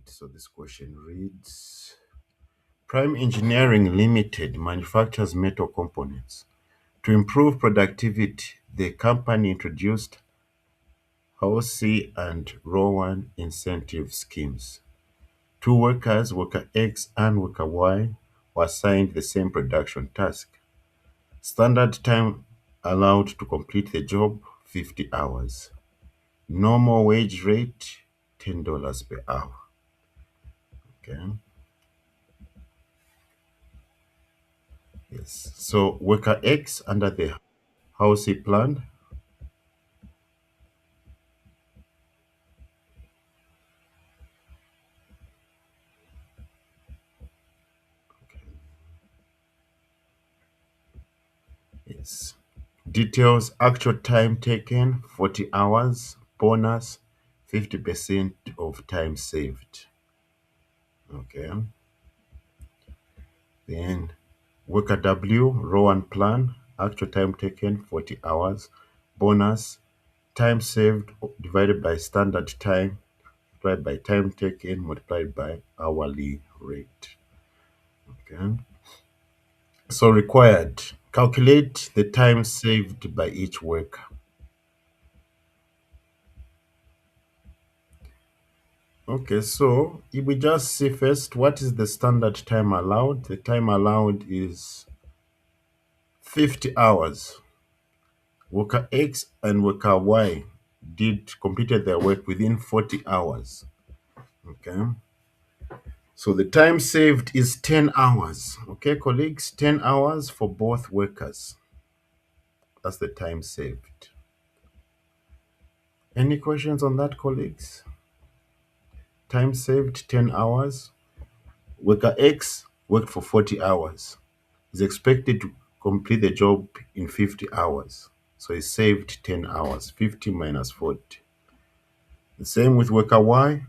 So this question reads: Prime Engineering Limited manufactures metal components. To improve productivity, the company introduced Hasley and Rowan incentive schemes. Two workers, worker X and worker Y, were assigned the same production task. Standard time allowed to complete the job 50 hours. Normal wage rate $10 per hour. Okay. Yes. So worker X under the Housey plan. Yes. Details: actual time taken 40 hours. Bonus 50% of time saved. Okay. Then worker W, Rowan plan, actual time taken 40 hours. Bonus time saved divided by standard time multiplied by time taken multiplied by hourly rate. Okay. So required: calculate the time saved by each worker. Okay, so if we just see first what is the standard time allowed. The time allowed is 50 hours. Worker X and worker Y did completed their work within 40 hours. Okay. So the time saved is 10 hours. Okay, colleagues, 10 hours for both workers. That's the time saved. Any questions on that, colleagues? Time saved 10 hours. Worker X worked for 40 hours. Is expected to complete the job in 50 hours. So he saved 10 hours, 50 minus 40. The same with worker Y,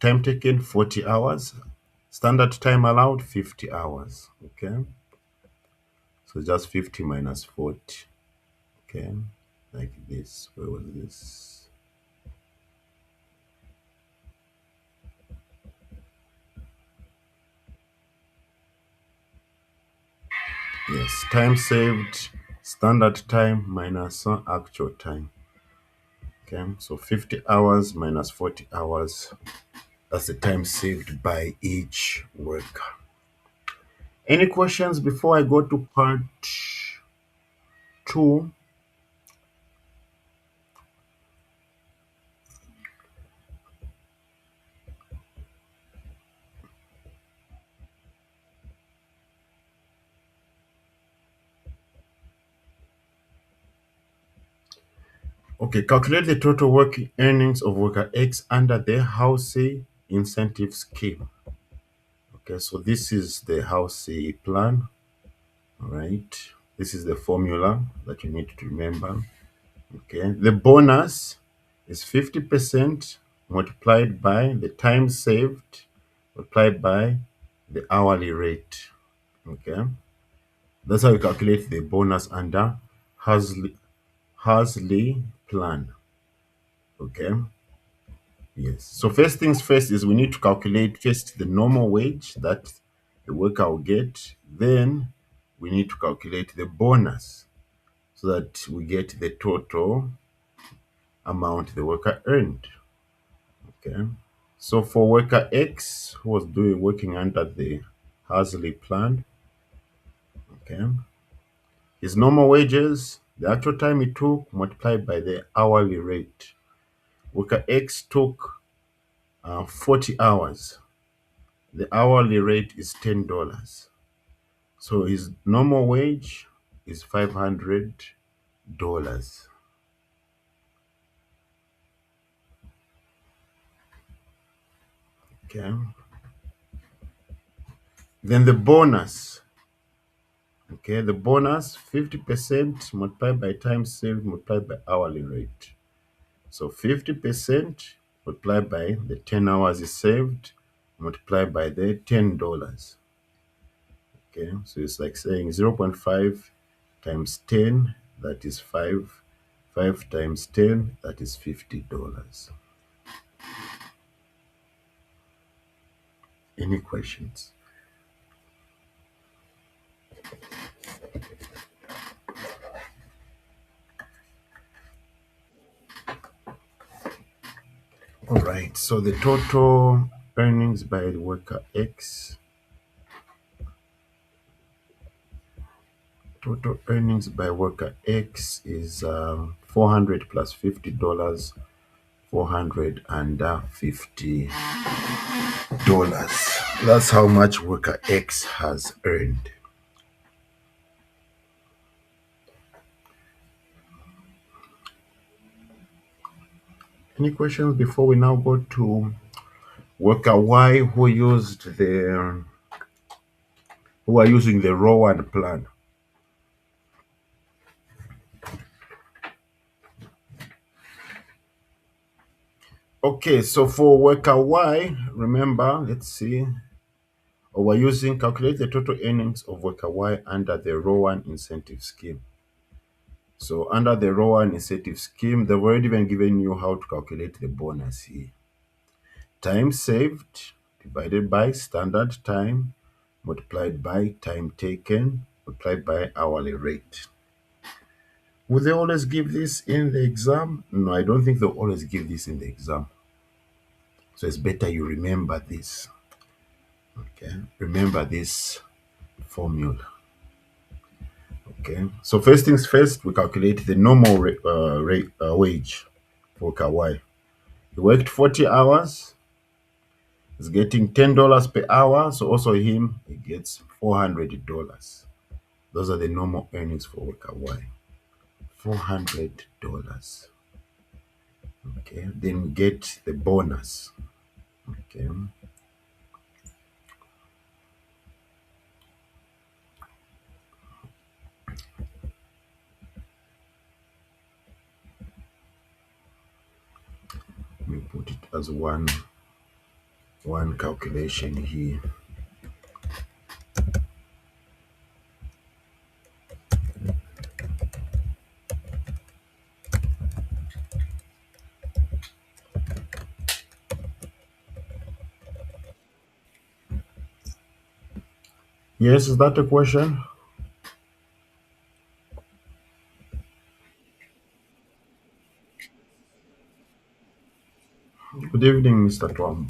time taken 40 hours, standard time allowed 50 hours. Okay, so just 50 minus 40. Okay, like this. Where was this? Yes, time saved, standard time minus actual time. Okay, so 50 hours minus 40 hours. That's the time saved by each worker. Any questions before I go to part two? Okay, calculate the total working earnings of worker X under the housing incentive scheme. Okay, so this is the housing plan. All right, this is the formula that you need to remember. Okay, the bonus is 50% multiplied by the time saved multiplied by the hourly rate. Okay, that's how you calculate the bonus under Hasley plan. Okay. Yes. So first things first is we need to calculate first the normal wage that the worker will get. Then we need to calculate the bonus so that we get the total amount the worker earned. Okay. So for worker X who was doing working under the Hasley plan, okay, his normal wages, the actual time he took multiplied by the hourly rate. Worker X took 40 hours. The hourly rate is $10. So his normal wage is $500. Okay. Then the bonus. Okay, the bonus 50% multiplied by time saved multiplied by hourly rate. So 50% multiplied by the 10 hours he saved multiplied by the $10. Okay, so it's like saying 0.5 times 10, that is 5. 5 times 10, that is $50. Any questions? All right. So the total earnings by worker X, total earnings by worker X is 400 plus $50, $450. That's how much worker X has earned. Any questions before we now go to worker Y who are using the Rowan plan? Okay, so for worker Y, remember, let's see. We're using calculate the total earnings of worker Y under the Rowan incentive scheme. So under the Rowan incentive scheme, they've already been given you how to calculate the bonus here. Time saved divided by standard time multiplied by time taken multiplied by hourly rate. Would they always give this in the exam? No, I don't think they'll always give this in the exam. So it's better you remember this. Okay, remember this formula. Okay, so first things first, we calculate the normal wage for Kawhi. He worked 40 hours, he's getting $10 per hour, so also him, he gets $400. Those are the normal earnings for Kawhi. $400. Okay, then we get the bonus. Okay, we put it as one calculation here. Yes, is that a question? Good evening, Mr. Tom.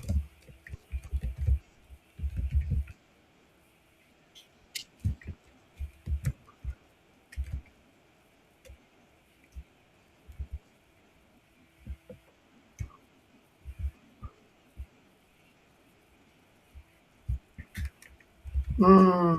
Hmm.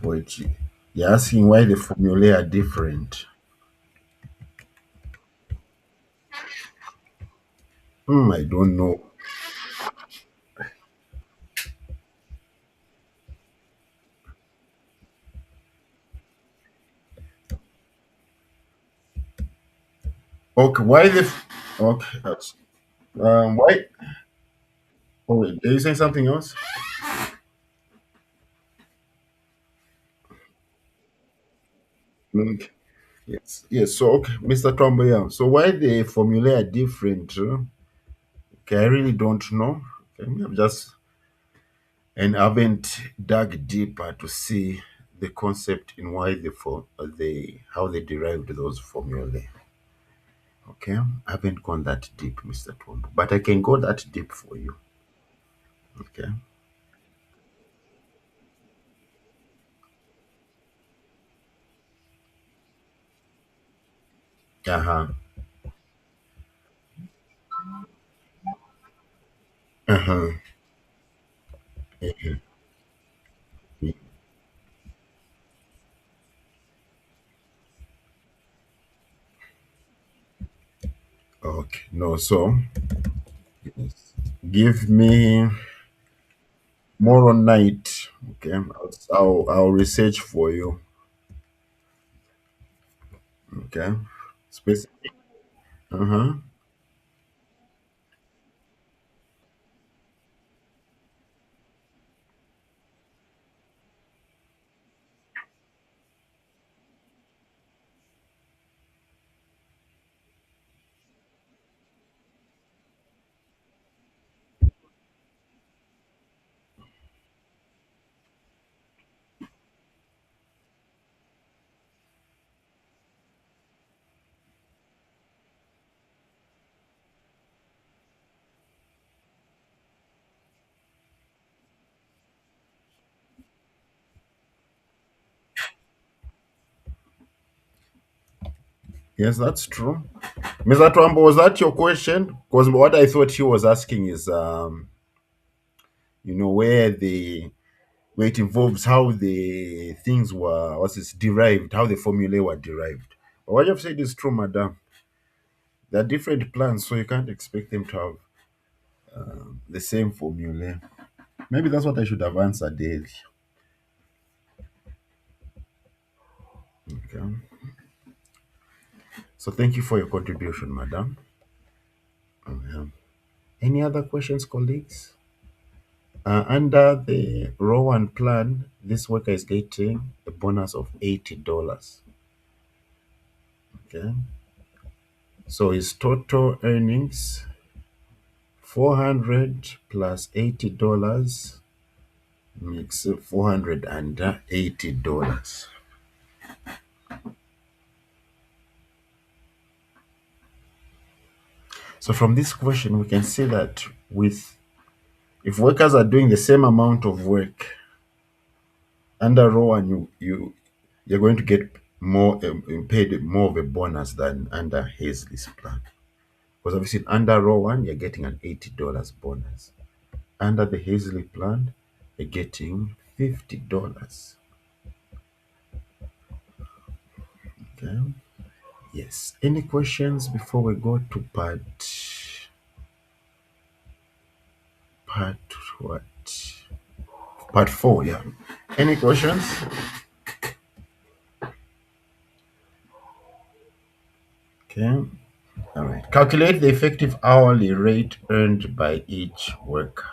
Wait, you're asking why the formulae are different. I don't know. Okay, why okay, why? Oh, wait, are you saying something else? Okay. Yes, yes. So, okay, Mr. Tomboya. So, why the formulae are different? Okay, I really don't know. Okay, I'm just and I haven't dug deeper to see the concept in why they how they derived those formulae. Okay, I haven't gone that deep, Mr. Tombo, but I can go that deep for you. Okay. Uh huh. Uh huh. No, so yes. Give me tomorrow night. Okay, I'll research for you. Okay, specific. Uh-huh. Yes, that's true. Mr. Twambo, was that your question? Because what I thought he was asking is, where it involves how the things were, what's this, derived, how the formulae were derived. But what you've said is true, madam. There are different plans, so you can't expect them to have the same formulae. Maybe that's what I should have answered earlier. Okay. So thank you for your contribution, madam. Um, any other questions, colleagues? Under the Rowan plan, this worker is getting a bonus of $80. Okay. So his total earnings 400 plus $80 makes $480. So from this question, we can see that with if workers are doing the same amount of work under Rowan, you're going to get more paid more of a bonus than under Hasley's plan. Because obviously under Rowan, you're getting an $80 bonus. Under the Hasley plan, you're getting $50. Okay. Yes. Any questions before we go to part what? Part four, yeah. Any questions? Okay. All right. Calculate the effective hourly rate earned by each worker.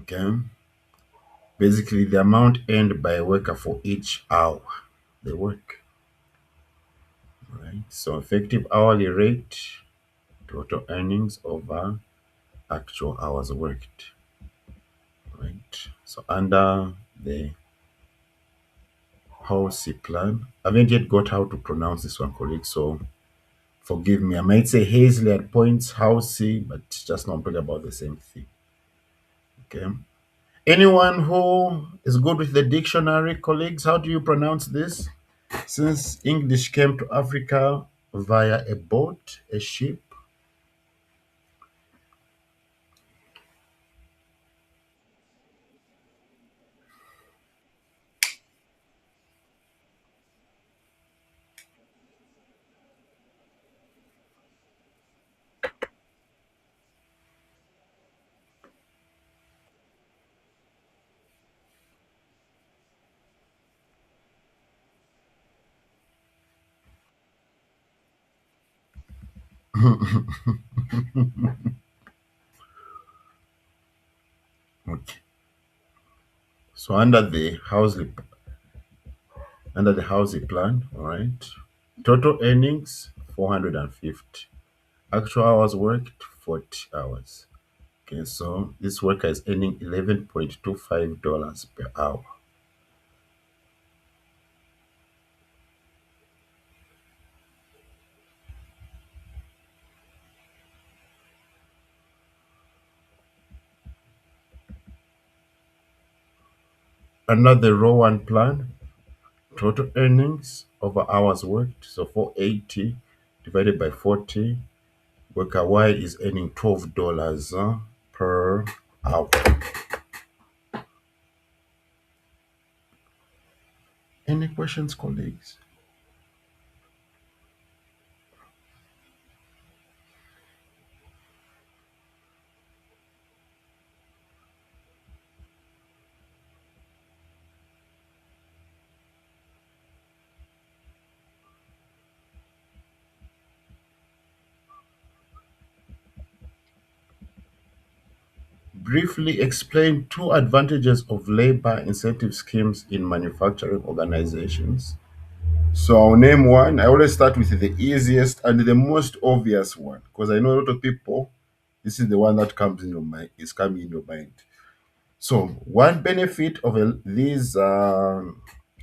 Okay. Basically, the amount earned by a worker for each hour they work. Right. So effective hourly rate, total earnings over actual hours worked. Right. So under the Housey plan, I haven't yet got how to pronounce this one, colleague. So forgive me. I might say Hazley at points, Housey, but just not talking about the same thing. Okay. Anyone who is good with the dictionary, colleagues, how do you pronounce this? Since English came to Africa via a boat, a ship. Okay. So under the housing plan, all right. Total earnings 450. Actual hours worked 40 hours. Okay, so this worker is earning $11.25 per hour. Under the Rowan plan, total earnings over hours worked, so 480 divided by 40, worker Y is earning $12 per hour. Any questions, colleagues? Briefly explain two advantages of labor incentive schemes in manufacturing organizations. So I'll name one. I always start with the easiest and the most obvious one because I know a lot of people. This is the one that comes in your mind. Is coming in your mind. So one benefit of these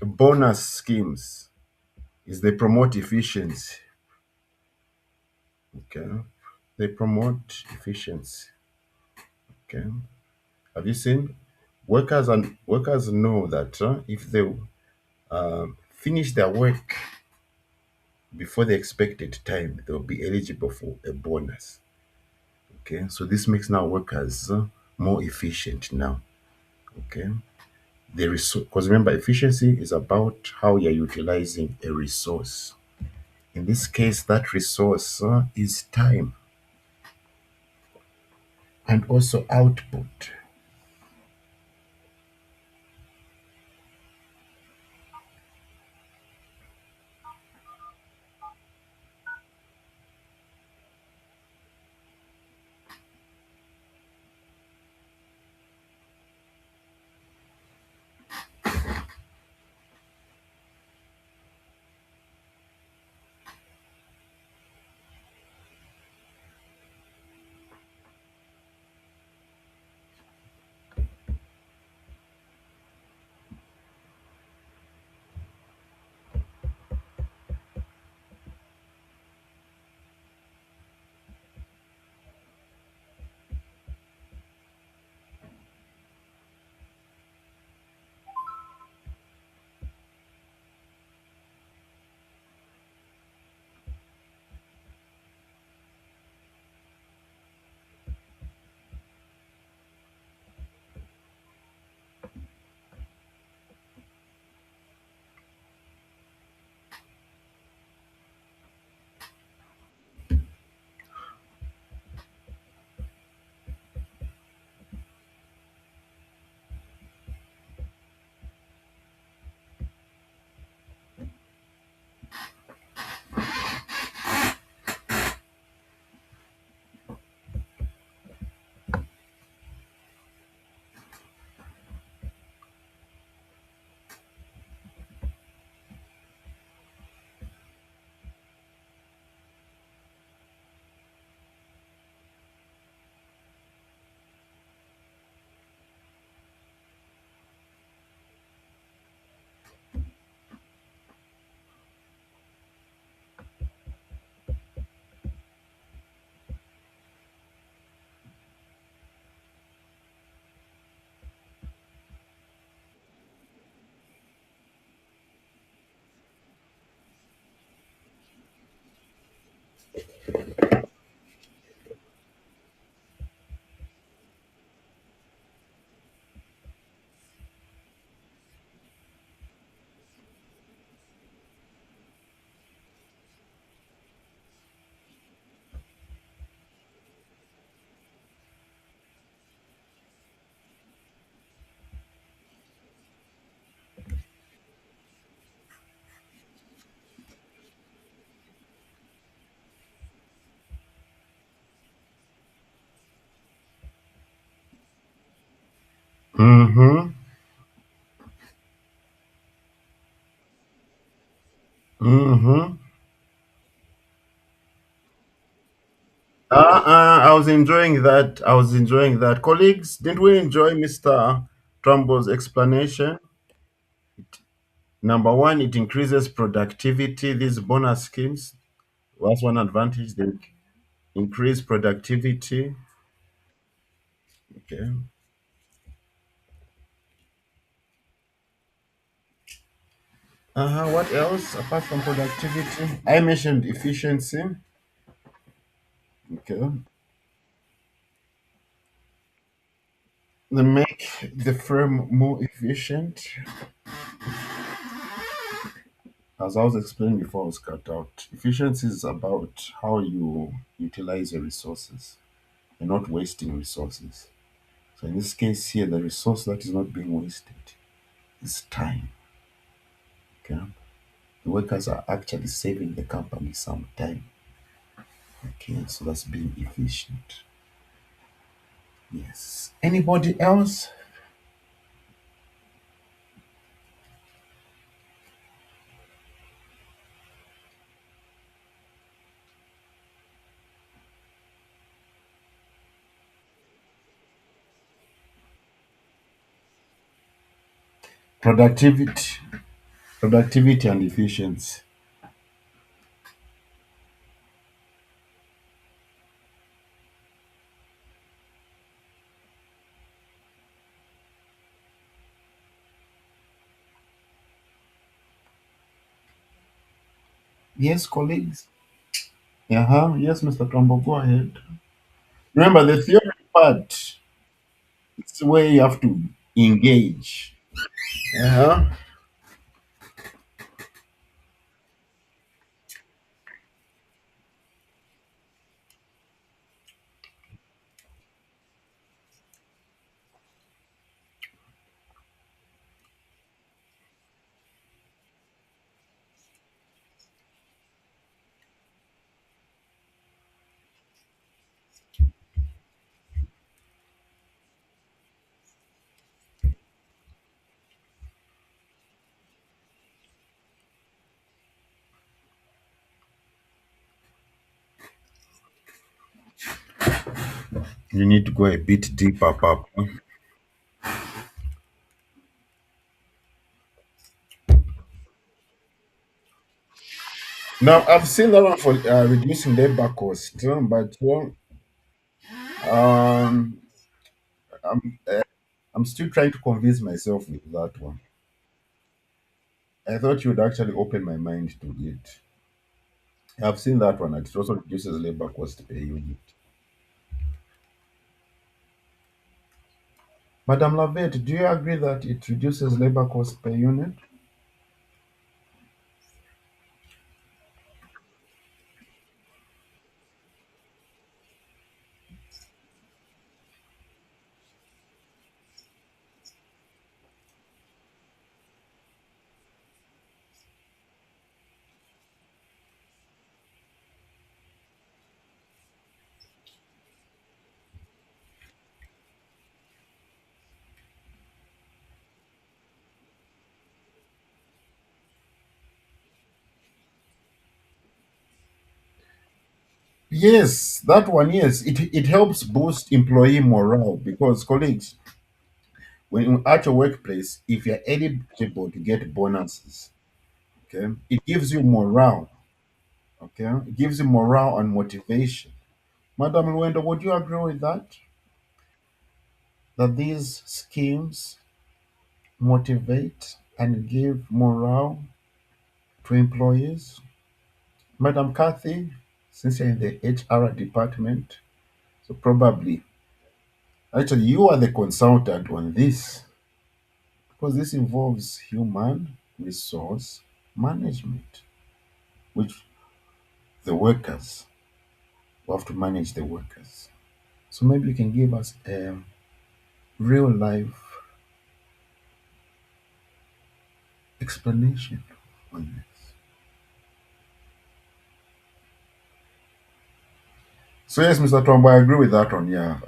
bonus schemes is they promote efficiency. Okay, they promote efficiency. Okay, have you seen workers know that if they finish their work before the expected time, they'll be eligible for a bonus. Okay, so this makes now workers more efficient now. Okay, the resource, because remember, efficiency is about how you're utilizing a resource. In this case, that resource is time and also output. Mm-hmm. Mm-hmm. I was enjoying that. I was enjoying that. Colleagues, didn't we enjoy Mr. Trumbull's explanation? Number one, it increases productivity. These bonus schemes, that's one advantage. They increase productivity. Okay. What else apart from productivity? I mentioned efficiency. Okay. They make the firm more efficient. As I was explaining before I was cut out, efficiency is about how you utilize your resources. You're not wasting resources. So in this case here, the resource that is not being wasted is time. Okay. The workers are actually saving the company some time. Okay, so that's being efficient. Yes. Anybody else? Productivity. Productivity and efficiency. Yes, colleagues. Uh-huh. Yes, Mr. Trumbo, go ahead. Remember the theory part, it's where you have to engage. Uh-huh. You need to go a bit deeper, Papa. Now, I've seen that one for reducing labor cost, but um, I'm still trying to convince myself with that one. I thought you would actually open my mind to it. I've seen that one. It also reduces labor cost per unit. Madam Lavette, do you agree that it reduces labor cost per unit? Yes, that one, yes. It helps boost employee morale because, colleagues, when you're at your workplace, if you're eligible to get bonuses, okay, it gives you morale, okay? It gives you morale and motivation. Madam Luendo, would you agree with that? That these schemes motivate and give morale to employees? Madam Kathy, since you're in the HR department, so probably, actually, you are the consultant on this because this involves human resource management, which the workers we have to manage the workers. So maybe you can give us a real life explanation on this. So yes, Mr. Tombo, I agree with that one. Yeah,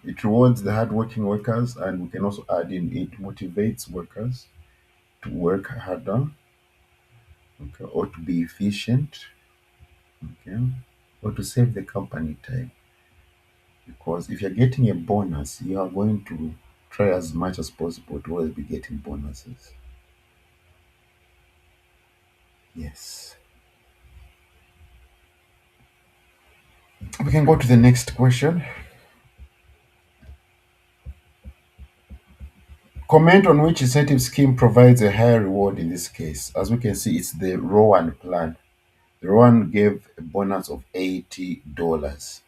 it rewards the hardworking workers, and we can also add in it motivates workers to work harder, okay, or to be efficient, okay, or to save the company time. Because if you're getting a bonus, you are going to try as much as possible to always be getting bonuses. Yes. We can go to the next question. Comment on which incentive scheme provides a higher reward in this case. As we can see, it's the Rowan plan. The Rowan gave a bonus of $80.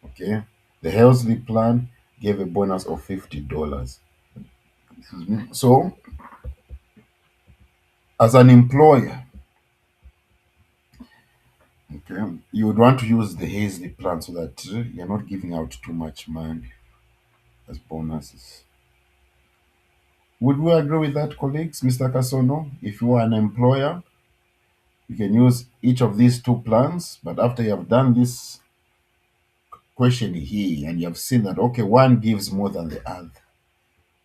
Okay. The Hasley plan gave a bonus of $50. Excuse me. So As an employer, okay, you would want to use the Hasley plan so that you're not giving out too much money as bonuses. Would we agree with that, colleagues, Mr. Casono? If you are an employer, you can use each of these two plans, but after you have done this question here and you have seen that, okay, one gives more than the other,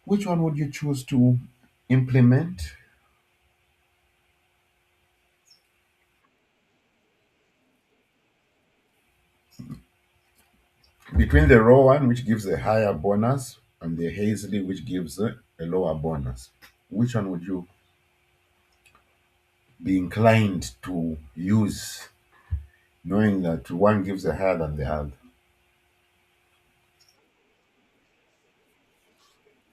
which one would you choose to implement? Between the Rowan, which gives a higher bonus, and the Hasley, which gives a lower bonus, which one would you be inclined to use, knowing that one gives a higher than the other?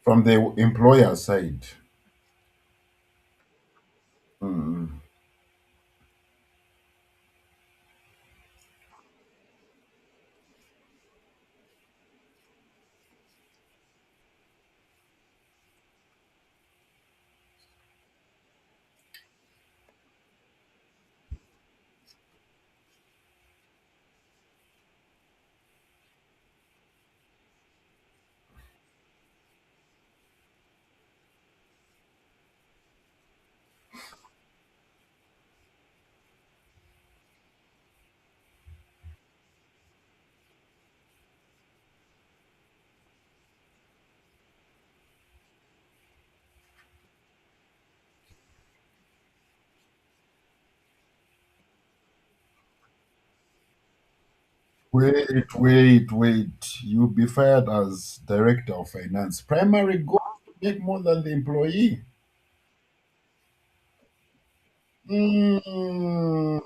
From the employer side, mm, wait. You'll be fired as director of finance. Primary goal to make more than the employee. Mm,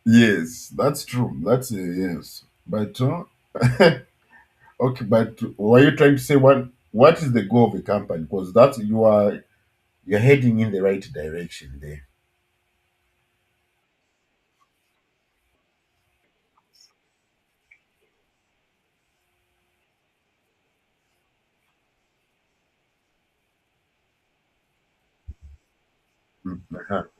yes, that's true. That's a yes. But okay, but were you trying to say what is the goal of the company? Because that's you're heading in the right direction there. Mhm.